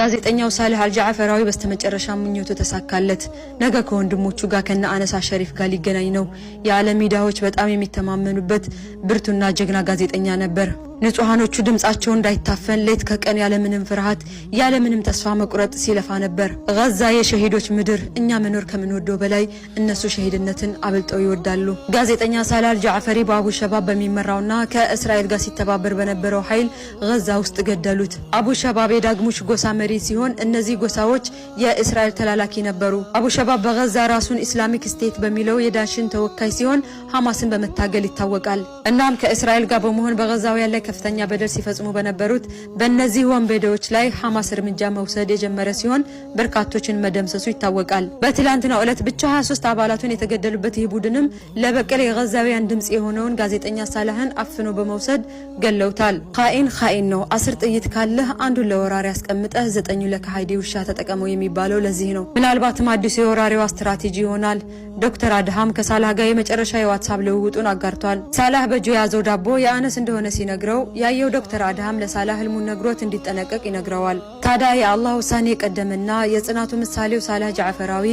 ጋዜጠኛው ሳልህ አልጃዕፈራዊ በስተመጨረሻ ምኞቱ ተሳካለት። ነገ ከወንድሞቹ ጋር ከነ አነሳ ሸሪፍ ጋር ሊገናኝ ነው። የዓለም ሚዲያዎች በጣም የሚተማመኑበት ብርቱና ጀግና ጋዜጠኛ ነበር። ንጹሃኖቹ ድምጻቸው እንዳይታፈን ሌት ከቀን ያለምንም ፍርሃት ያለምንም ተስፋ መቁረጥ ሲለፋ ነበር። ጋዛ የሸሂዶች ምድር፣ እኛ መኖር ከምንወደው በላይ እነሱ ሸሂድነትን አብልጠው ይወዳሉ። ጋዜጠኛ ሳልህ አልጃዕፈሪ በአቡ ሸባብ በሚመራውና ከእስራኤል ጋር ሲተባበር በነበረው ኃይል ጋዛ ውስጥ ገደሉት። አቡ ሸባብ የዳግሙሽ ጎሳ መሪ ሲሆን እነዚህ ጎሳዎች የእስራኤል ተላላኪ ነበሩ። አቡ ሸባብ በጋዛ ራሱን ኢስላሚክ ስቴት በሚለው የዳሽን ተወካይ ሲሆን ሐማስን በመታገል ይታወቃል። እናም ከእስራኤል ጋር በመሆን በጋዛውያን ላይ ከፍተኛ በደል ሲፈጽሙ በነበሩት በእነዚህ ወንበዴዎች ላይ ሐማስ እርምጃ መውሰድ የጀመረ ሲሆን በርካቶችን መደምሰሱ ይታወቃል። በትላንትናው ዕለት ብቻ 23 አባላቱን የተገደሉበት ይህ ቡድንም ለበቀል የጋዛውያን ድምጽ የሆነውን ጋዜጠኛ ሳልህን አፍኖ በመውሰድ ገለውታል። ኻኢን ነው። 10 ጥይት ካለህ አንዱን ለወራሪ ያስቀምጠህ 9 ለካሃዲ ውሻ ተጠቀመው የሚባለው ለዚህ ነው። ምናልባትም አዲሱ የወራሪዋ ስትራቴጂ ይሆናል። ዶክተር አድሃም ከሳልህ ጋር የመጨረሻ የዋትስአፕ ልውውጡን አጋርቷል። ሳልህ በእጁ የያዘው ዳቦ የአነስ እንደሆነ ሲነግረው ያየው ዶክተር አድሃም ለሳልህ ህልሙን ነግሮት እንዲጠነቀቅ ይነግረዋል። ታዲያ የአላህ ውሳኔ ቀደመና የጽናቱ ምሳሌው ሳልህ ጃዕፈራዊ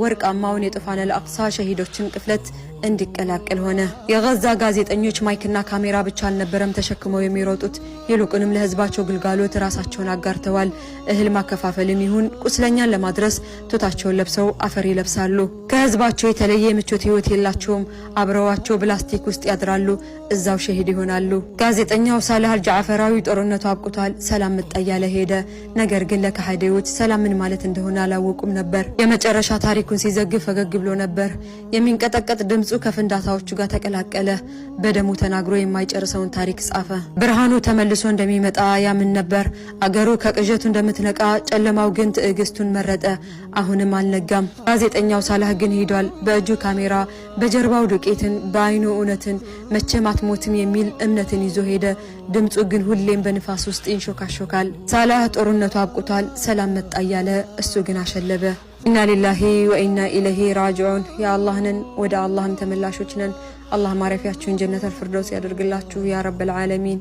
ወርቃማውን የጡፋን አልአቅሳ ሸሂዶችን ቅፍለት እንዲቀላቀል ሆነ። የጋዛ ጋዜጠኞች ማይክና ካሜራ ብቻ አልነበረም ተሸክመው የሚሮጡት፣ ይልቁንም ለህዝባቸው ግልጋሎት ራሳቸውን አጋርተዋል። እህል ማከፋፈልም ይሁን ቁስለኛን ለማድረስ ቱታቸውን ለብሰው አፈር ይለብሳሉ። ከህዝባቸው የተለየ ምቾት ህይወት የላቸውም። አብረዋቸው ፕላስቲክ ውስጥ ያድራሉ፣ እዛው ሸሂድ ይሆናሉ። ጋዜጠኛው ሳልህ አልጃዕፈራዊ ጦርነቱ አብቅቷል፣ ሰላም መጣ እያለ ሄደ። ነገር ግን ለካሃዲዎች ሰላም ምን ማለት እንደሆነ አላወቁም ነበር። የመጨረሻ ታሪኩን ሲዘግብ ፈገግ ብሎ ነበር። የሚንቀጠቀጥ ድምጹ ከፍንዳታዎቹ ጋር ተቀላቀለ። በደሙ ተናግሮ የማይጨርሰውን ታሪክ ጻፈ። ብርሃኑ ተመልሶ እንደሚመጣ ያምን ነበር። አገሩ ከቅዠቱ እንደምትነቃ፣ ጨለማው ግን ትዕግስቱን መረጠ። አሁንም አልነጋም። ጋዜጠኛው ሳልህ ግን ሄዷል። በእጁ ካሜራ፣ በጀርባው ዱቄትን፣ በአይኑ እውነትን፣ መቼም አትሞትም የሚል እምነትን ይዞ ሄደ። ድምጹ ግን ሁሌም በንፋስ ውስጥ ይንሾካሾካል። ሳልህ ጦርነቱ አብቅቷል፣ ሰላም መጣ እያለ እሱ ግን አሸለበ። ኢና ሊላሂ ወኢና ኢለይሂ ራጂዑን። ያ አላህ ነን፣ ወደ አላህም ተመላሾች ነን። አላህ ማረፊያችሁን ጀነተል ፊርደውስ ያደርግላችሁ ያ ረብል ዓለሚን።